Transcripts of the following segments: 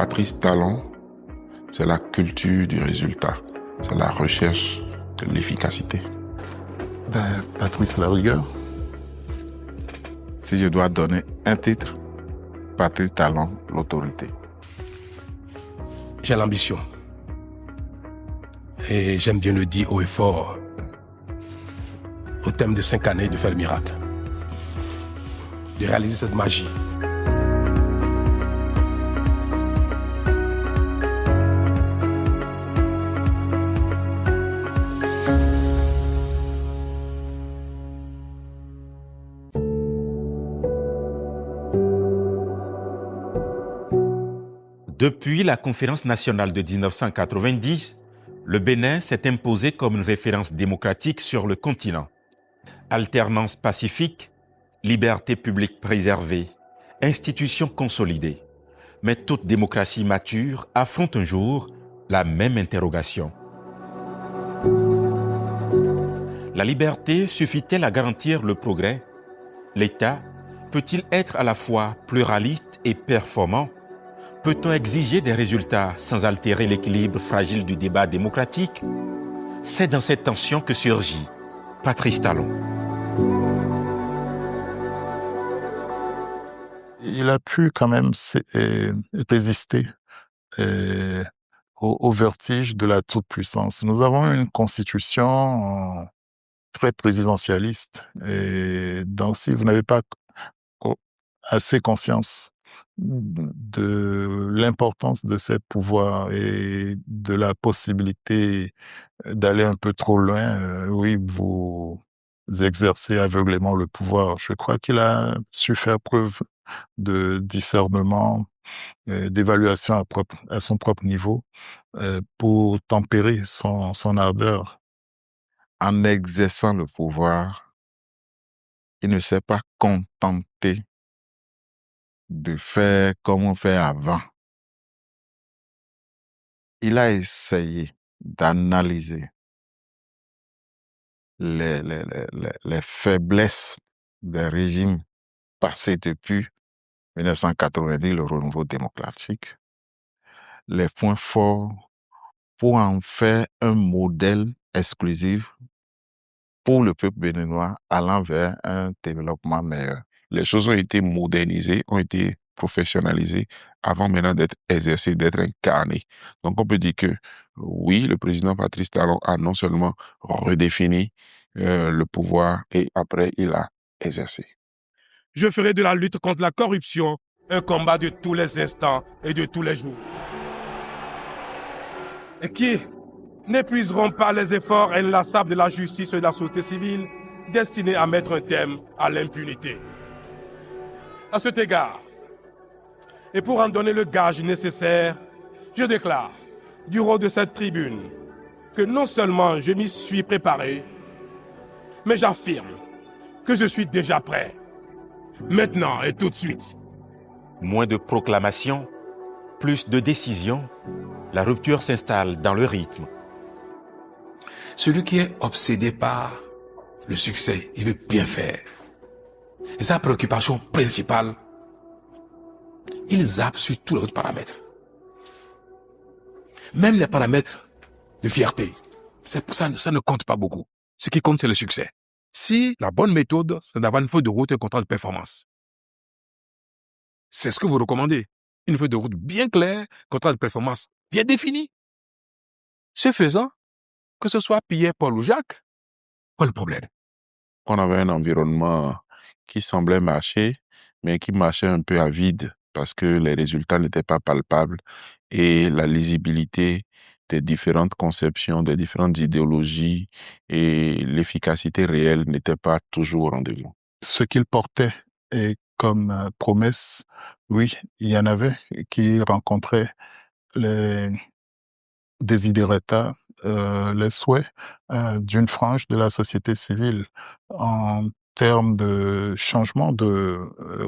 Patrice Talon, c'est la culture du résultat. C'est la recherche de l'efficacité. Patrice la rigueur. Si je dois donner un titre, Patrice Talon, l'autorité. J'ai l'ambition. Et j'aime bien le dire haut et fort. Au terme de 5 années, de faire le miracle. De réaliser cette magie. Depuis la conférence nationale de 1990, le Bénin s'est imposé comme une référence démocratique sur le continent. Alternance pacifique, liberté publique préservée, institutions consolidées. Mais toute démocratie mature affronte un jour la même interrogation. La liberté suffit-elle à garantir le progrès? L'État peut-il être à la fois pluraliste et performant? Peut-on exiger des résultats sans altérer l'équilibre fragile du débat démocratique? C'est dans cette tension que surgit Patrice Talon. Il a pu quand même résister au vertige de la toute-puissance. Nous avons une constitution très présidentialiste. Et donc, si vous n'avez pas assez conscience de l'importance de ces pouvoirs et de la possibilité d'aller un peu trop loin, oui, vous exercez aveuglément le pouvoir. Je crois qu'il a su faire preuve de discernement, d'évaluation à son propre niveau, pour tempérer son ardeur. En exerçant le pouvoir, il ne s'est pas contenté de faire comme on fait avant. Il a essayé d'analyser les faiblesses des régimes passés depuis 1990, le renouveau démocratique, les points forts pour en faire un modèle exclusif pour le peuple béninois allant vers un développement meilleur. Les choses ont été modernisées, ont été professionnalisées avant maintenant d'être exercées, d'être incarnées. Donc on peut dire que oui, le président Patrice Talon a non seulement redéfini le pouvoir et après il a exercé. Je ferai de la lutte contre la corruption un combat de tous les instants et de tous les jours. Et qui n'épuiseront pas les efforts inlassables de la justice et de la société civile destinés à mettre un terme à l'impunité. À cet égard, et pour en donner le gage nécessaire, je déclare, du haut de cette tribune, que non seulement je m'y suis préparé, mais j'affirme que je suis déjà prêt. Maintenant et tout de suite. Moins de proclamations, plus de décisions, la rupture s'installe dans le rythme. Celui qui est obsédé par le succès, il veut bien faire. Et sa préoccupation principale, il zappe sur tous les autres paramètres. Même les paramètres de fierté. C'est pour ça que ça ne compte pas beaucoup. Ce qui compte, c'est le succès. Si la bonne méthode, c'est d'avoir une feuille de route et un contrat de performance. C'est ce que vous recommandez. Une feuille de route bien claire, contrat de performance bien défini. Ce faisant, que ce soit Pierre, Paul ou Jacques, pas le problème. On avait un environnement qui semblait marcher, mais qui marchait un peu à vide parce que les résultats n'étaient pas palpables et la lisibilité des différentes conceptions, des différentes idéologies et l'efficacité réelle n'était pas toujours au rendez-vous. Ce qu'il portait et comme promesse, oui, il y en avait qui rencontraient les desiderata, les souhaits d'une frange de la société civile en termes de changement de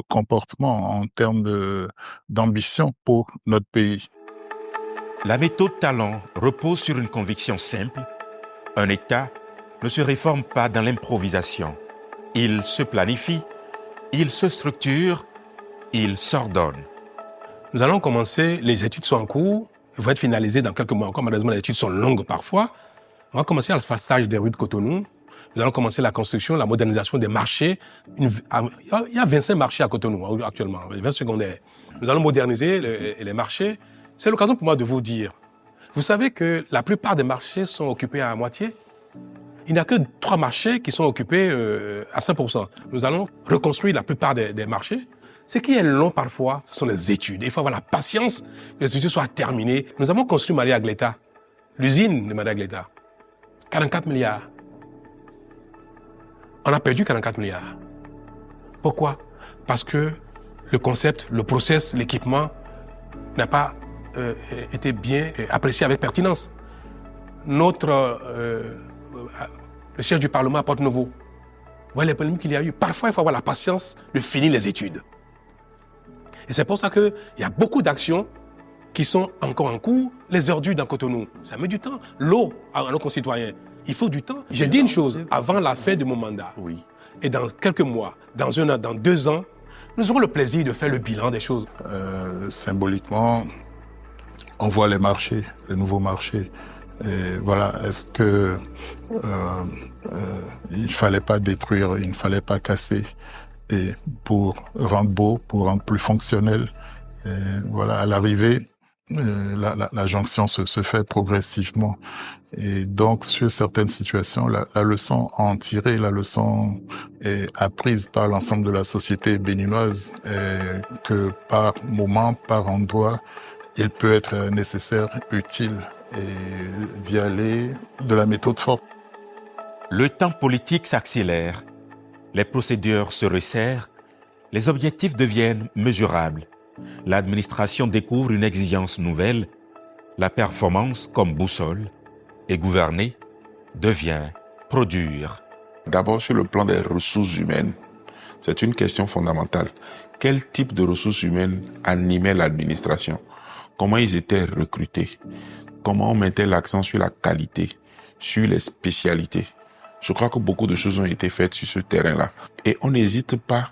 comportement, en termes d'ambition pour notre pays. La méthode Talon repose sur une conviction simple. Un État ne se réforme pas dans l'improvisation. Il se planifie, il se structure, il s'ordonne. Nous allons commencer, les études sont en cours, elles vont être finalisées dans quelques mois encore. Malheureusement, les études sont longues parfois. On va commencer à le phasage des rues de Cotonou. Nous allons commencer la construction, la modernisation des marchés. Il y a 25 marchés à Cotonou actuellement, 20 secondaires. Nous allons moderniser les marchés. C'est l'occasion pour moi de vous dire, vous savez que la plupart des marchés sont occupés à moitié. Il n'y a que 3 marchés qui sont occupés à 100%. Nous allons reconstruire la plupart des marchés. Ce qui est long parfois, ce sont les études. Il faut avoir la patience que les études soient terminées. Nous avons construit Maria Gleta, l'usine de Maria Gleta. 44 milliards. On a perdu 44 milliards. Pourquoi? Parce que le concept, le process, l'équipement n'a pas été bien apprécié avec pertinence. Le siège du Parlement à Porte-Nouveau. Vous voyez les problèmes qu'il y a eu. Parfois, il faut avoir la patience de finir les études. Et c'est pour ça qu'il y a beaucoup d'actions qui sont encore en cours. Les ordures dans Cotonou, ça met du temps. L'eau à nos concitoyens, il faut du temps. J'ai dit une chose, avant la fin de mon mandat, oui. Et dans quelques mois, dans 1 an, dans 2 ans, nous aurons le plaisir de faire le bilan des choses. Symboliquement, on voit les marchés, les nouveaux marchés. Et voilà, est-ce que il fallait pas détruire, il ne fallait pas casser, et pour rendre beau, pour rendre plus fonctionnel. Et voilà, à l'arrivée, la jonction se fait progressivement. Et donc, sur certaines situations, la leçon à en tirer, la leçon est apprise par l'ensemble de la société béninoise, et que par moment, par endroit, il peut être nécessaire, utile, et d'y aller de la méthode forte. Le temps politique s'accélère, les procédures se resserrent, les objectifs deviennent mesurables. L'administration découvre une exigence nouvelle, la performance comme boussole, et gouverner devient produire. D'abord, sur le plan des ressources humaines, c'est une question fondamentale. Quel type de ressources humaines animait l'administration? Comment ils étaient recrutés? Comment on mettait l'accent sur la qualité, sur les spécialités? Je crois que beaucoup de choses ont été faites sur ce terrain-là. Et on n'hésite pas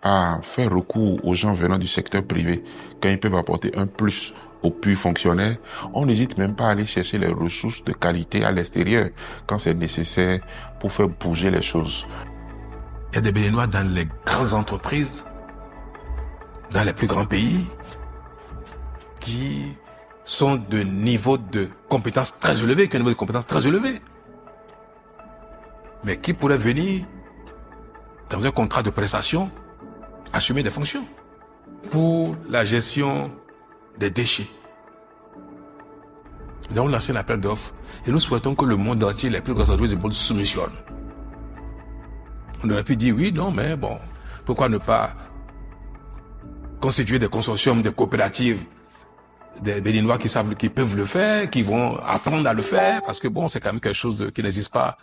à faire recours aux gens venant du secteur privé quand ils peuvent apporter un plus aux purs fonctionnaires. On n'hésite même pas à aller chercher les ressources de qualité à l'extérieur quand c'est nécessaire pour faire bouger les choses. Il y a des Béninois dans les grandes entreprises, dans les plus grands pays, qui sont de niveau de compétences très élevé, qui ont un niveau de compétences très élevé, mais qui pourraient venir dans un contrat de prestation assumer des fonctions pour la gestion des déchets. Nous avons lancé l'appel d'offres et nous souhaitons que le monde entier, les plus grandes entreprises du monde, soumissionnent. On aurait pu dire oui, non, mais bon, pourquoi ne pas constituer des consortiums, des coopératives, des Béninois qui peuvent le faire, qui vont apprendre à le faire, parce que bon, c'est quand même quelque chose qui n'existe pas.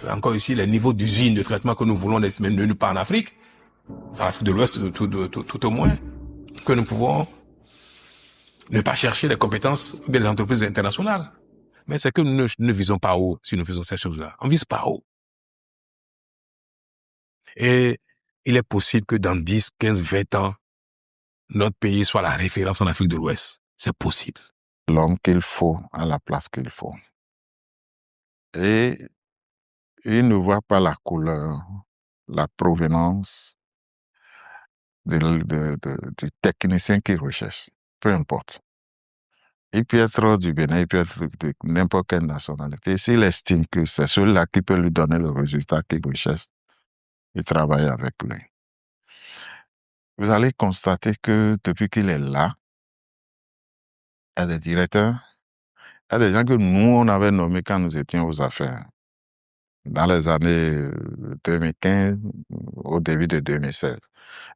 Encore ici, les niveaux d'usine de traitement que nous voulons n'être même nulle part en Afrique de l'Ouest tout au moins, que nous pouvons ne pas chercher les compétences des entreprises internationales. Mais c'est que nous ne visons pas haut si nous faisons ces choses-là. On vise pas haut. Et il est possible que dans 10, 15, 20 ans, notre pays soit la référence en Afrique de l'Ouest. C'est possible. L'homme qu'il faut à la place qu'il faut. Et il ne voit pas la couleur, la provenance du technicien qu'il recherche. Peu importe. Il peut être du Bénin, il peut être de n'importe quelle nationalité. S'il estime que c'est celui-là qui peut lui donner le résultat qu'il recherche, il travaille avec lui. Vous allez constater que depuis qu'il est là, il y a des directeurs, il y a des gens que nous, on avait nommés quand nous étions aux affaires, dans les années 2015, au début de 2016,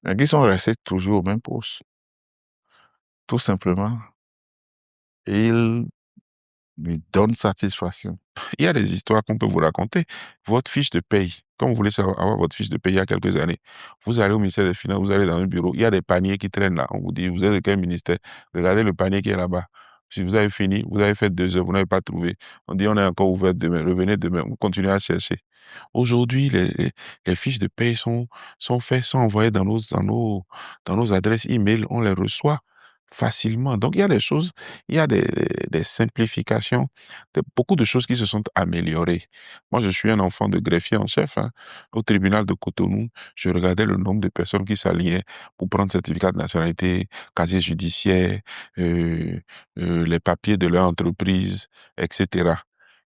mais qui sont restés toujours au même poste. Tout simplement, ils lui donnent satisfaction. Il y a des histoires qu'on peut vous raconter. Votre fiche de paye, quand vous voulez avoir votre fiche de paye il y a quelques années, vous allez au ministère des Finances, vous allez dans un bureau, il y a des paniers qui traînent là. On vous dit, vous êtes de quel ministère? Regardez le panier qui est là-bas. Si vous avez fini, vous avez fait 2 heures, vous n'avez pas trouvé. On dit, on est encore ouvert demain, revenez demain, vous continuez à chercher. Aujourd'hui, les fiches de paye sont faites, sont envoyées dans nos adresses e-mail, on les reçoit facilement. Donc, il y a des choses, il y a des simplifications, beaucoup de choses qui se sont améliorées. Moi, je suis un enfant de greffier en chef. Au tribunal de Cotonou, je regardais le nombre de personnes qui s'alliaient pour prendre certificat de nationalité, casier judiciaire, les papiers de leur entreprise, etc.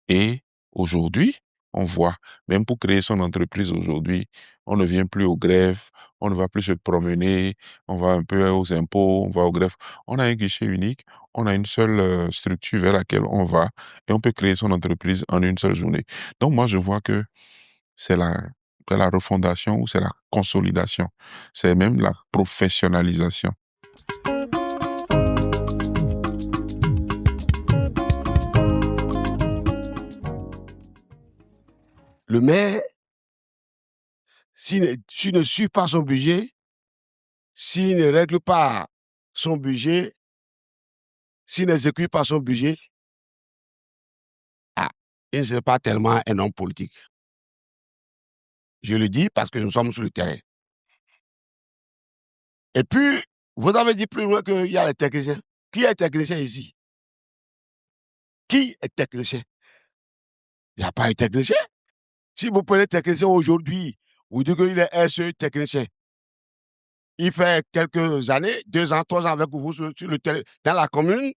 Et aujourd'hui, on voit, même pour créer son entreprise aujourd'hui, on ne vient plus aux greffes, on ne va plus se promener, on va un peu aux impôts, on va aux greffes. On a un guichet unique, on a une seule structure vers laquelle on va et on peut créer son entreprise en une seule journée. Donc moi, je vois que c'est la refondation ou c'est la consolidation, c'est même la professionnalisation. Le maire, s'il ne suit pas son budget, s'il ne règle pas son budget, s'il n'exécute pas son budget, il ne serait pas tellement un homme politique. Je le dis parce que nous sommes sur le terrain. Et puis, vous avez dit plus loin qu'il y a les techniciens. Qui est technicien ici? Qui est technicien? Il n'y a pas de technicien. Si vous prenez technicien aujourd'hui, vous dites qu'il est SE technicien. Il fait quelques années, 2 ans, 3 ans avec vous sur le terrain, dans la commune,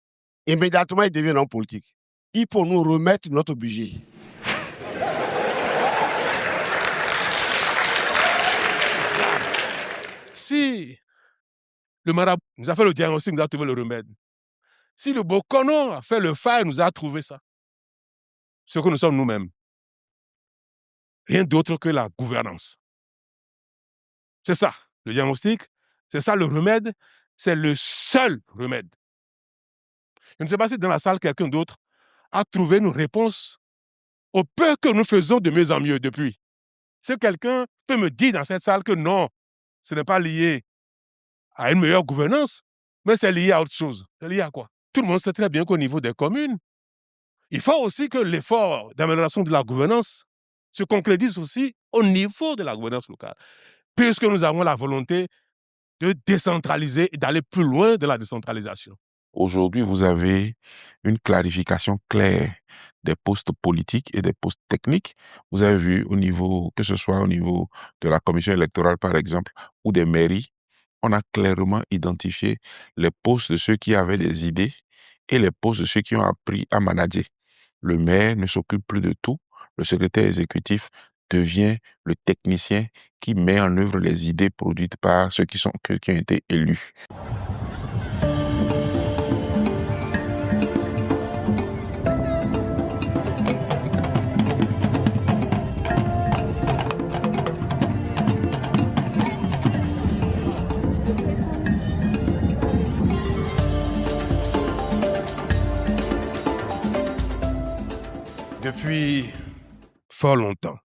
immédiatement il devient homme politique. Il faut nous remettre notre budget. Si le marabout nous a fait le diagnostic, nous a trouvé le remède. Si le Bokono a fait le faille, nous a trouvé ça. Ce que nous sommes nous-mêmes. Rien d'autre que la gouvernance. C'est ça, le diagnostic, c'est ça le remède, c'est le seul remède. Je ne sais pas si dans la salle, quelqu'un d'autre a trouvé une réponse au peu que nous faisons de mieux en mieux depuis. Si quelqu'un peut me dire dans cette salle que non, ce n'est pas lié à une meilleure gouvernance, mais c'est lié à autre chose. C'est lié à quoi? Tout le monde sait très bien qu'au niveau des communes, il faut aussi que l'effort d'amélioration de la gouvernance se concrétise aussi au niveau de la gouvernance locale, puisque nous avons la volonté de décentraliser et d'aller plus loin de la décentralisation. Aujourd'hui, vous avez une clarification claire des postes politiques et des postes techniques. Vous avez vu au niveau, que ce soit au niveau de la commission électorale, par exemple, ou des mairies, on a clairement identifié les postes de ceux qui avaient des idées et les postes de ceux qui ont appris à manager. Le maire ne s'occupe plus de tout. Le secrétaire exécutif devient le technicien qui met en œuvre les idées produites par ceux qui ont été élus. Depuis fort longtemps,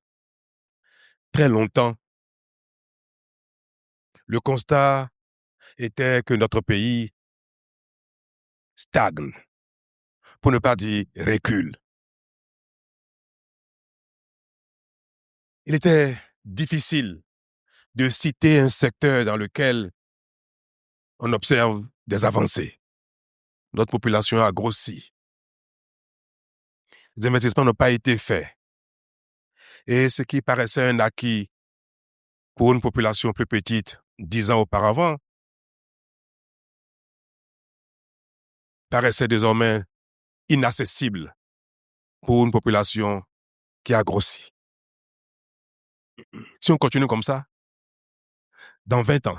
très longtemps, le constat était que notre pays stagne, pour ne pas dire recule. Il était difficile de citer un secteur dans lequel on observe des avancées. Notre population a grossi. Les investissements n'ont pas été faits. Et ce qui paraissait un acquis pour une population plus petite 10 ans auparavant paraissait désormais inaccessible pour une population qui a grossi. Si on continue comme ça, dans 20 ans,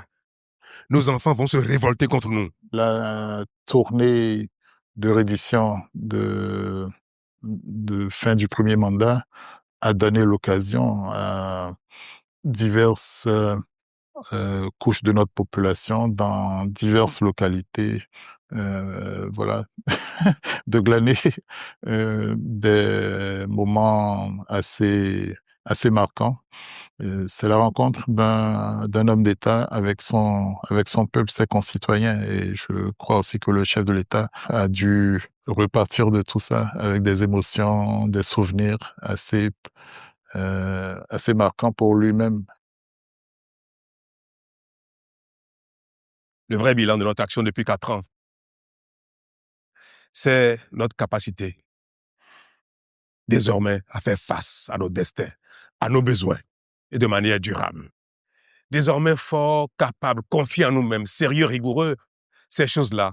nos enfants vont se révolter contre nous. La tournée de reddition de fin du premier mandat a donné l'occasion à diverses couches de notre population dans diverses localités, voilà, de glaner des moments assez marquants. C'est la rencontre d'un homme d'État avec son peuple, ses concitoyens. Et je crois aussi que le chef de l'État a dû repartir de tout ça avec des émotions, des souvenirs assez marquants pour lui-même. Le vrai bilan de notre action depuis 4 ans, c'est notre capacité désormais à faire face à nos destins, à nos besoins et de manière durable. Désormais forts, capables, confiants en nous-mêmes, sérieux, rigoureux, ces choses-là,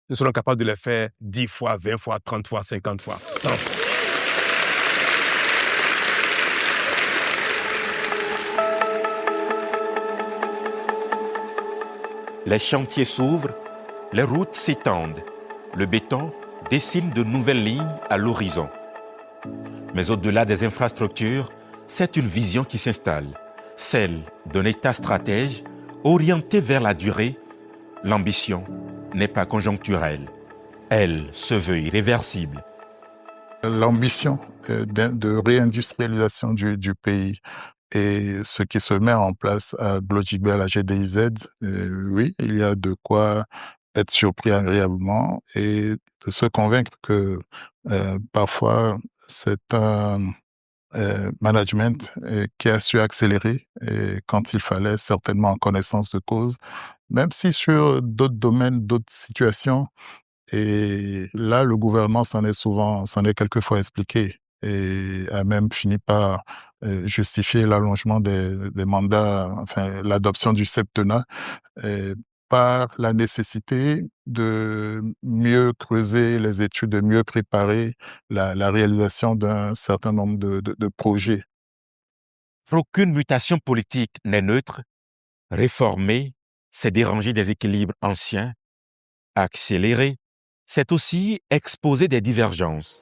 nous serons capables de les faire 10 fois, 20 fois, 30 fois, 50 fois, 100 fois. Les chantiers s'ouvrent, les routes s'étendent, le béton dessine de nouvelles lignes à l'horizon. Mais au-delà des infrastructures, c'est une vision qui s'installe, celle d'un État stratège orienté vers la durée. L'ambition n'est pas conjoncturelle, elle se veut irréversible. L'ambition de réindustrialisation du pays et ce qui se met en place à Glojigbe, à la GDIZ, oui, il y a de quoi être surpris agréablement et de se convaincre que parfois c'est un management qui a su accélérer et quand il fallait, certainement en connaissance de cause, même si sur d'autres domaines, d'autres situations, et là, le gouvernement s'en est quelquefois expliqué et a même fini par justifier l'allongement des mandats, enfin l'adoption du septennat, par la nécessité de mieux creuser les études, de mieux préparer la réalisation d'un certain nombre de projets. Aucune mutation politique n'est neutre. Réformer, c'est déranger des équilibres anciens. Accélérer, c'est aussi exposer des divergences.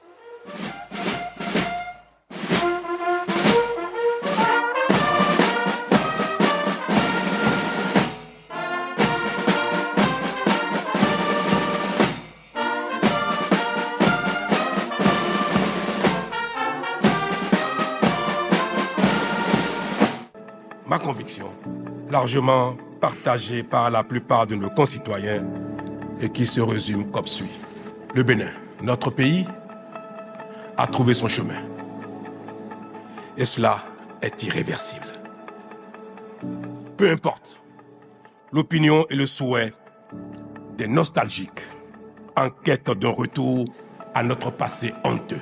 Ma conviction, largement partagée par la plupart de nos concitoyens, et qui se résume comme suit. Le Bénin, notre pays, a trouvé son chemin. Et cela est irréversible. Peu importe l'opinion et le souhait des nostalgiques en quête d'un retour à notre passé honteux.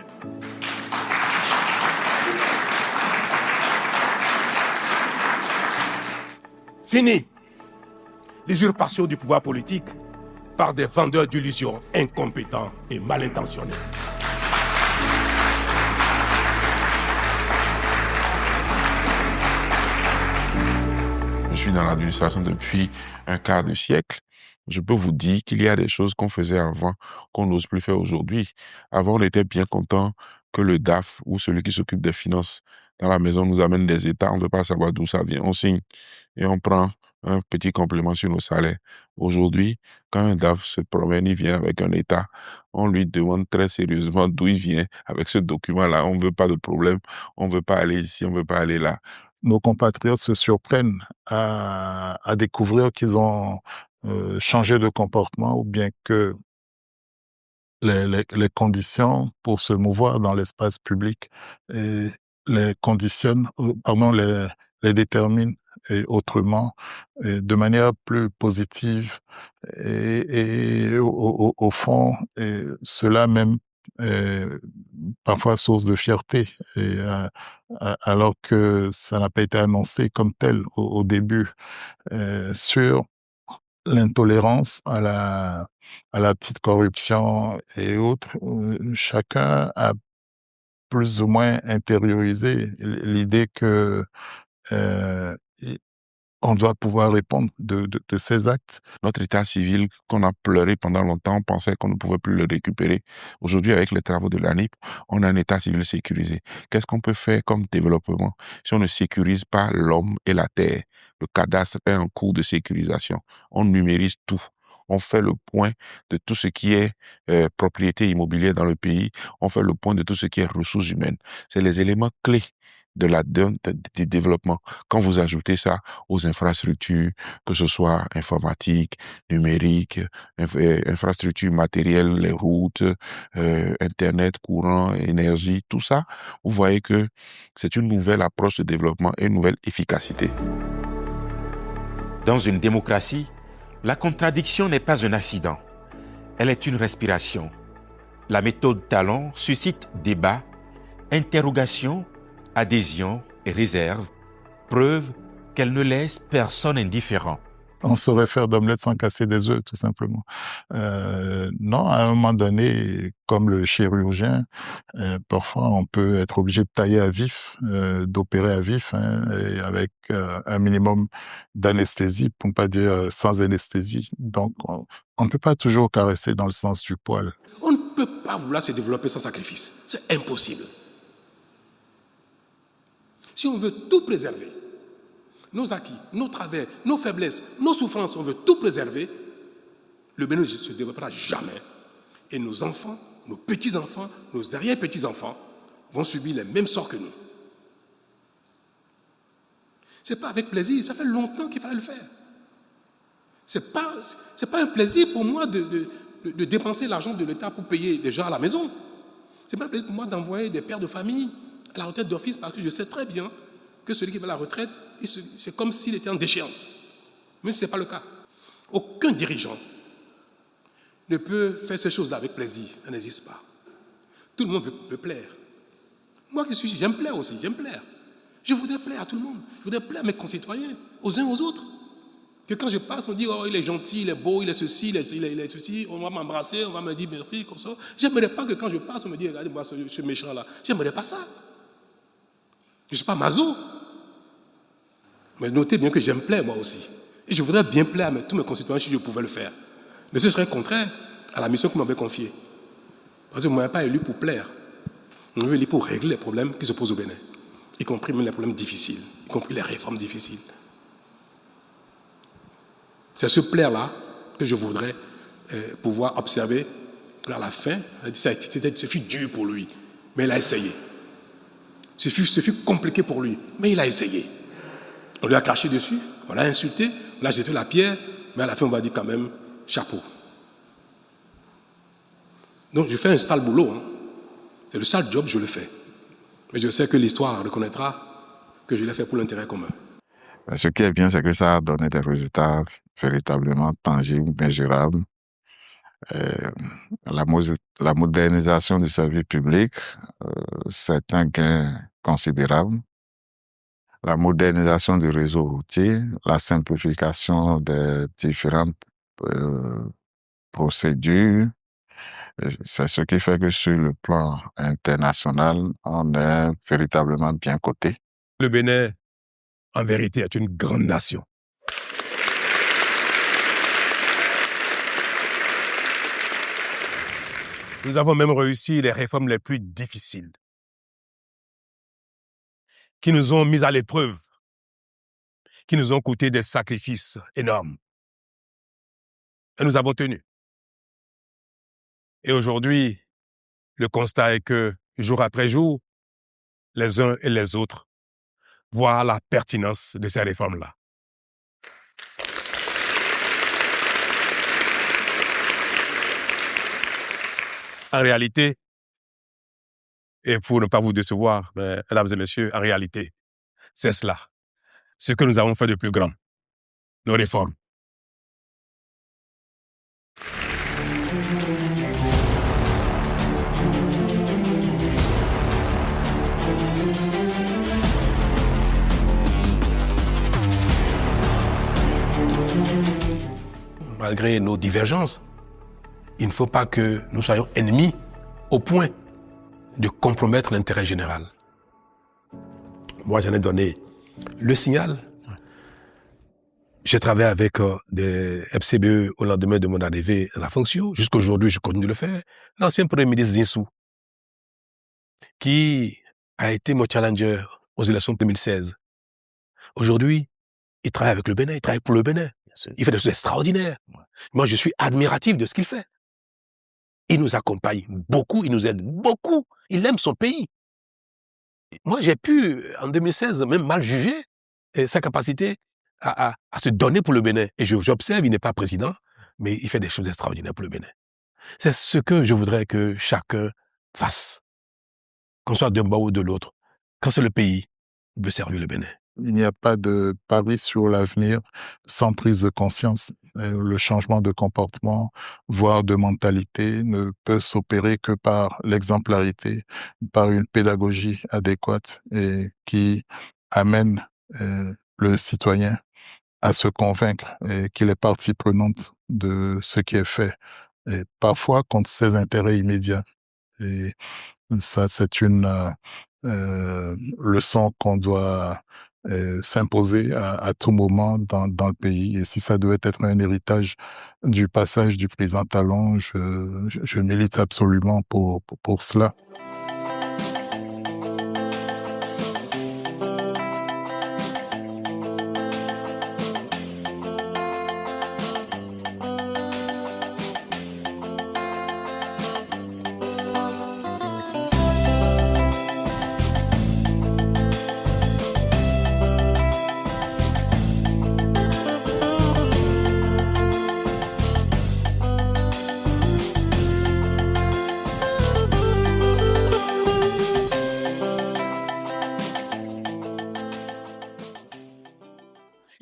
Fini l'usurpation du pouvoir politique par des vendeurs d'illusions incompétents et mal intentionnés. Je suis dans l'administration depuis un quart de siècle. Je peux vous dire qu'il y a des choses qu'on faisait avant qu'on n'ose plus faire aujourd'hui. Avant, on était bien content que le DAF ou celui qui s'occupe des finances dans la maison nous amène des états. On ne veut pas savoir d'où ça vient. On signe et on prend un petit complément sur nos salaires. Aujourd'hui, quand un DAF se promène, il vient avec un état, on lui demande très sérieusement d'où il vient avec ce document-là. On ne veut pas de problème, on ne veut pas aller ici, on ne veut pas aller là. Nos compatriotes se surprennent à découvrir qu'ils ont changé de comportement ou bien que les conditions pour se mouvoir dans l'espace public les conditionnent, les déterminent et autrement, et de manière plus positive et au fond, cela même est parfois source de fierté, et alors que ça n'a pas été annoncé comme tel au début, sur l'intolérance à la petite corruption et autres. Chacun a plus ou moins intériorisé l'idée que on doit pouvoir répondre de ses actes. Notre état civil qu'on a pleuré pendant longtemps, on pensait qu'on ne pouvait plus le récupérer. Aujourd'hui, avec les travaux de l'ANIP, on a un état civil sécurisé. Qu'est-ce qu'on peut faire comme développement si on ne sécurise pas l'homme et la terre? Le cadastre est en cours de sécurisation. On numérise tout. On fait le point de tout ce qui est propriété immobilière dans le pays. On fait le point de tout ce qui est ressources humaines. C'est les éléments clés du développement. Quand vous ajoutez ça aux infrastructures, que ce soit informatique, numérique, infrastructures matérielles, les routes, Internet, courant, énergie, tout ça, vous voyez que c'est une nouvelle approche de développement et une nouvelle efficacité. Dans une démocratie, la contradiction n'est pas un accident, elle est une respiration. La méthode Talon suscite débat, interrogation, adhésion et réserve, preuve qu'elle ne laisse personne indifférent. On saurait faire d'omelette sans casser des œufs, tout simplement. Non, à un moment donné, comme le chirurgien, parfois on peut être obligé de tailler à vif, d'opérer à vif, et avec un minimum d'anesthésie, pour ne pas dire sans anesthésie. Donc, on ne peut pas toujours caresser dans le sens du poil. On ne peut pas vouloir se développer sans sacrifice. C'est impossible. Si on veut tout préserver, nos acquis, nos travers, nos faiblesses, nos souffrances, on veut tout préserver, le Bénin ne se développera jamais. Et nos enfants, nos petits-enfants, nos arrière-petits-enfants vont subir les mêmes sorts que nous. Ce n'est pas avec plaisir, ça fait longtemps qu'il fallait le faire. Ce n'est pas un plaisir pour moi de dépenser l'argent de l'État pour payer des gens à la maison. Ce n'est pas un plaisir pour moi d'envoyer des pères de famille à la retraite d'office parce que je sais très bien que celui qui va à la retraite, c'est comme s'il était en déchéance. Même si ce n'est pas le cas. Aucun dirigeant ne peut faire ces choses-là avec plaisir. Ça n'existe pas. Tout le monde veut plaire. Moi qui suis ici, j'aime plaire aussi, j'aime plaire. Je voudrais plaire à tout le monde. Je voudrais plaire à mes concitoyens, aux uns aux autres. Que quand je passe, on dit, oh, il est gentil, il est beau, il est ceci, il est ceci, on va m'embrasser, on va me dire merci, comme ça. J'aimerais pas que quand je passe, on me dise, regardez-moi ce méchant-là. J'aimerais pas ça. Je ne suis pas maso. Mais notez bien que j'aime plaire moi aussi. Et je voudrais bien plaire à tous mes concitoyens si je pouvais le faire. Mais ce serait contraire à la mission qu'on m'avait confiée. Parce que vous ne m'avez pas élu pour plaire. On m'avait élu pour régler les problèmes qui se posent au Bénin. Y compris même les problèmes difficiles. Y compris les réformes difficiles. C'est ce plaire-là que je voudrais pouvoir observer à la fin. Ce fut dur pour lui. Mais il a essayé. Ce fut compliqué pour lui, mais il a essayé. On lui a craché dessus, on l'a insulté, on l'a jeté la pierre, mais à la fin, on va dire quand même chapeau. Donc, je fais un sale boulot. C'est le sale job, je le fais. Mais je sais que l'histoire reconnaîtra que je l'ai fait pour l'intérêt commun. Ce qui est bien, c'est que ça a donné des résultats véritablement tangibles, mesurables. La modernisation du service public, c'est un gain considérable. La modernisation du réseau routier, la simplification des différentes procédures, c'est ce qui fait que sur le plan international, on est véritablement bien coté. Le Bénin, en vérité, est une grande nation. Nous avons même réussi les réformes les plus difficiles, qui nous ont mis à l'épreuve, qui nous ont coûté des sacrifices énormes. Et nous avons tenu. Et aujourd'hui, le constat est que, jour après jour, les uns et les autres voient la pertinence de ces réformes-là. En réalité, et pour ne pas vous décevoir, mesdames et messieurs, en réalité, c'est cela, ce que nous avons fait de plus grand, nos réformes. Malgré nos divergences, il ne faut pas que nous soyons ennemis au point de compromettre l'intérêt général. Moi, j'en ai donné le signal. J'ai travaillé avec des FCBE au lendemain de mon arrivée à la fonction. Jusqu'à aujourd'hui, je continue de le faire. L'ancien Premier ministre Zinsou, qui a été mon challenger aux élections de 2016. Aujourd'hui, il travaille avec le Bénin, il travaille pour le Bénin. Il fait des choses extraordinaires. Moi, je suis admiratif de ce qu'il fait. Il nous accompagne beaucoup, il nous aide beaucoup. Il aime son pays. Moi, j'ai pu, en 2016, même mal juger sa capacité à se donner pour le Bénin. Et j'observe, il n'est pas président, mais il fait des choses extraordinaires pour le Bénin. C'est ce que je voudrais que chacun fasse, qu'on soit d'un bord ou de l'autre. Quand c'est le pays, il veut servir le Bénin. il n'y a pas de pari sur l'avenir sans prise de conscience. Le changement de comportement, voire de mentalité, ne peut s'opérer que par l'exemplarité, par une pédagogie adéquate et qui amène le citoyen à se convaincre qu'il est partie prenante de ce qui est fait, et parfois contre ses intérêts immédiats. Et ça, c'est une leçon qu'on doit s'imposer à tout moment dans le pays. Et si ça devait être un héritage du passage du président Talon, je milite absolument pour cela.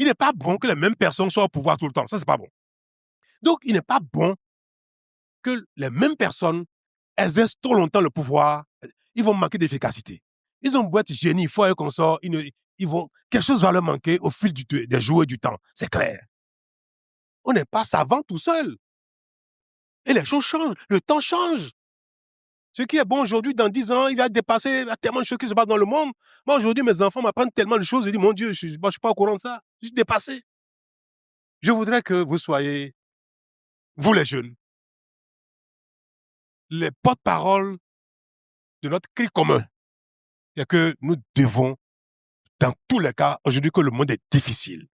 Il n'est pas bon que les mêmes personnes soient au pouvoir tout le temps. Ça, c'est pas bon. Donc, il n'est pas bon que les mêmes personnes exercent trop longtemps le pouvoir. Ils vont manquer d'efficacité. Ils ont beau être génies, forts et consorts, quelque chose va leur manquer au fil des jours et du temps. C'est clair. On n'est pas savant tout seul. Et les choses changent. Le temps change. Ce qui est bon aujourd'hui, dans 10 ans, il va dépasser tellement de choses qui se passent dans le monde. Moi, aujourd'hui, mes enfants m'apprennent tellement de choses. Je dis, mon Dieu, je ne suis pas au courant de ça. Je suis dépassé. Je voudrais que vous soyez, vous les jeunes, les porte-paroles de notre cri commun. Et que nous devons, dans tous les cas, aujourd'hui que le monde est difficile,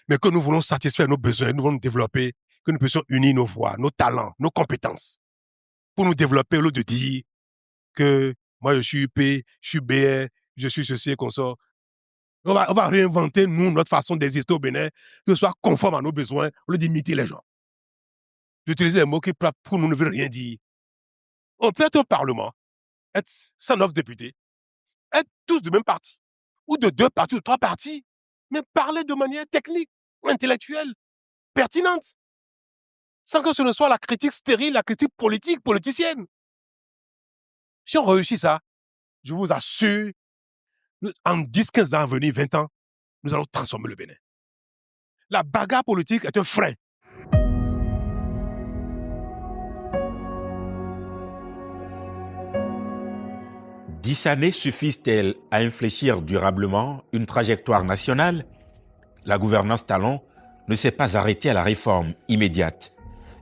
mais que nous voulons satisfaire nos besoins, nous voulons nous développer, que nous puissions unir nos voix, nos talents, nos compétences, pour nous développer au lieu de dire que moi je suis UP, je suis BR, je suis ceci et consort. On va réinventer, nous, notre façon d'exister au Bénin, que ce soit conforme à nos besoins, au lieu d'imiter les gens. D'utiliser des mots qui, pour nous, ne veulent rien dire. On peut être au Parlement, être 109 députés, être tous du même parti, ou de 2 partis ou 3 partis, mais parler de manière technique, intellectuelle, pertinente, sans que ce ne soit la critique stérile, la critique politique, politicienne. Si on réussit ça, je vous assure, en 10, 15 ans à venir, 20 ans, nous allons transformer le Bénin. La bagarre politique est un frein. « 10 années suffisent-elles à infléchir durablement une trajectoire nationale? La gouvernance Talon ne s'est pas arrêtée à la réforme immédiate.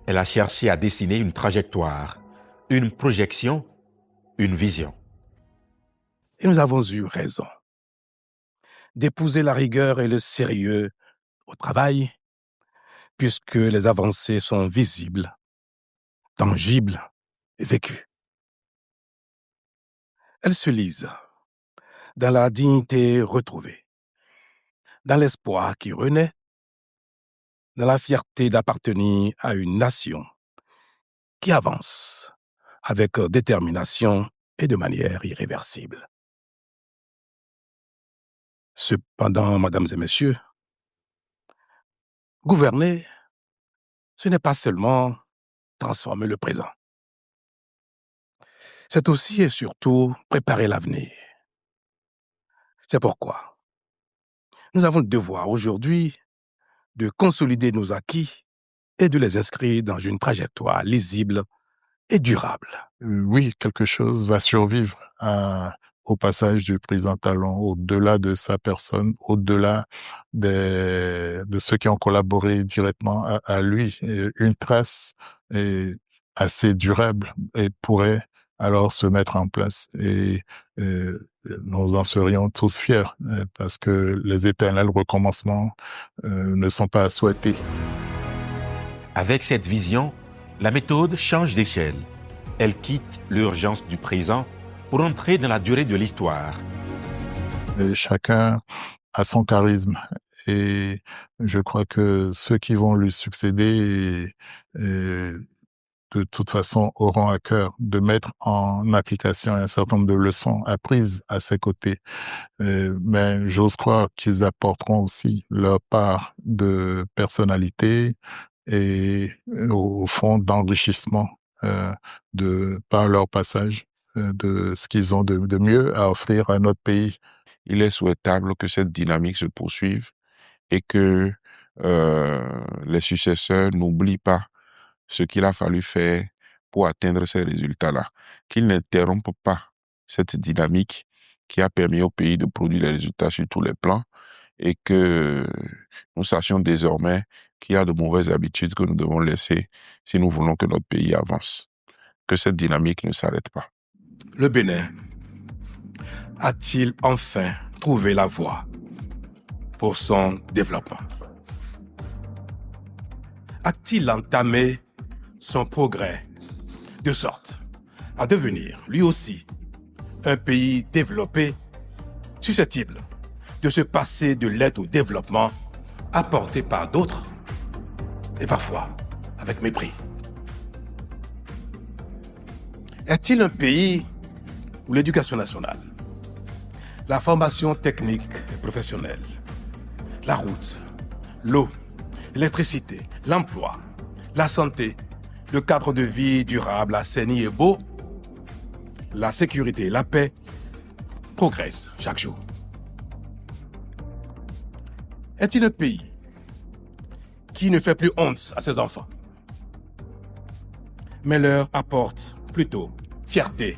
Elle a cherché à dessiner une trajectoire, une projection, une vision. Et nous avons eu raison d'épouser la rigueur et le sérieux au travail, puisque les avancées sont visibles, tangibles et vécues. Elles se lisent dans la dignité retrouvée, dans l'espoir qui renaît, dans la fierté d'appartenir à une nation qui avance avec détermination et de manière irréversible. Cependant, mesdames et messieurs, gouverner, ce n'est pas seulement transformer le présent. C'est aussi et surtout préparer l'avenir. C'est pourquoi nous avons le devoir aujourd'hui de consolider nos acquis et de les inscrire dans une trajectoire lisible et durable. Oui, quelque chose va survivre au passage du président Talon, au-delà de sa personne, au-delà de ceux qui ont collaboré directement à lui. Et une trace assez durable et pourrait alors se mettre en place. Et nous en serions tous fiers parce que les éternels recommencements ne sont pas à souhaiter. Avec cette vision, la méthode change d'échelle. Elle quitte l'urgence du présent pour entrer dans la durée de l'histoire. Chacun a son charisme et je crois que ceux qui vont lui succéder de toute façon, auront à cœur de mettre en application un certain nombre de leçons apprises à ses côtés. Mais j'ose croire qu'ils apporteront aussi leur part de personnalité et au fond d'enrichissement par leur passage de ce qu'ils ont de mieux à offrir à notre pays. Il est souhaitable que cette dynamique se poursuive et que les successeurs n'oublient pas ce qu'il a fallu faire pour atteindre ces résultats-là, qu'ils n'interrompent pas cette dynamique qui a permis au pays de produire des résultats sur tous les plans et que nous sachions désormais qu'il y a de mauvaises habitudes que nous devons laisser si nous voulons que notre pays avance, que cette dynamique ne s'arrête pas. Le Bénin a-t-il enfin trouvé la voie pour son développement? A-t-il entamé son progrès de sorte à devenir, lui aussi, un pays développé, susceptible de se passer de l'aide au développement apportée par d'autres et parfois avec mépris? Est-il un pays où l'éducation nationale, la formation technique et professionnelle, la route, l'eau, l'électricité, l'emploi, la santé, le cadre de vie durable, assaini et beau, la sécurité et la paix progressent chaque jour? Est-il un pays qui ne fait plus honte à ses enfants, mais leur apporte plutôt fierté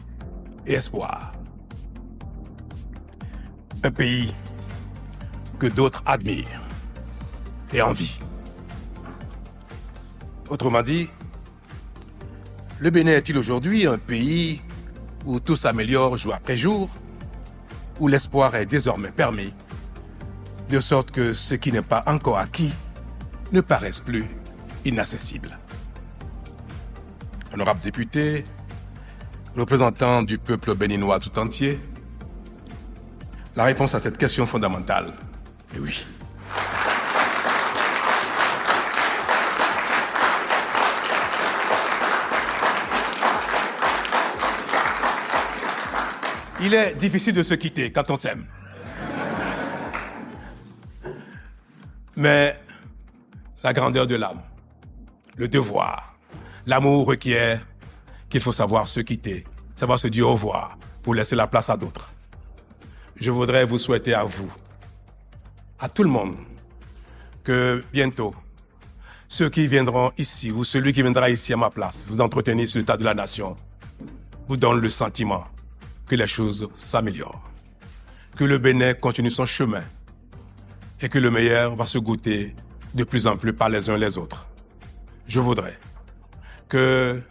et espoir? Un pays que d'autres admirent et envient. Autrement dit, le Bénin est-il aujourd'hui un pays où tout s'améliore jour après jour, où l'espoir est désormais permis, de sorte que ce qui n'est pas encore acquis ne paraisse plus inaccessible? Honorables députés, représentants du peuple béninois tout entier, la réponse à cette question fondamentale est oui. Il est difficile de se quitter quand on s'aime. Mais la grandeur de l'âme, le devoir, l'amour requiert qu'il faut savoir se quitter, savoir se dire au revoir pour laisser la place à d'autres. Je voudrais vous souhaiter à vous, à tout le monde, que bientôt, ceux qui viendront ici ou celui qui viendra ici à ma place, vous entretenir sur l'état de la nation, vous donne le sentiment que les choses s'améliorent, que le Bénin continue son chemin et que le meilleur va se goûter de plus en plus par les uns les autres. Je voudrais que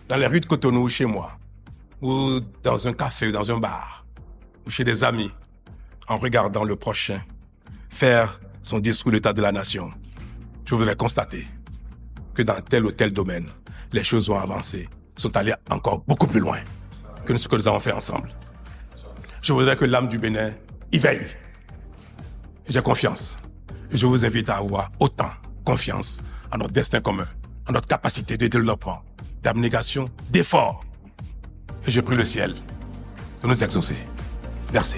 dans les rues de Cotonou, chez moi, ou dans un café ou dans un bar, ou chez des amis, en regardant le prochain faire son discours d'état de la nation, je voudrais constater que dans tel ou tel domaine, les choses ont avancé, sont allées encore beaucoup plus loin que ce que nous avons fait ensemble. Je voudrais que l'âme du Bénin y veille. J'ai confiance. Je vous invite à avoir autant confiance en notre destin commun, en notre capacité de développement, d'abnégation, d'effort. Et je prie le ciel de nous exaucer. Merci.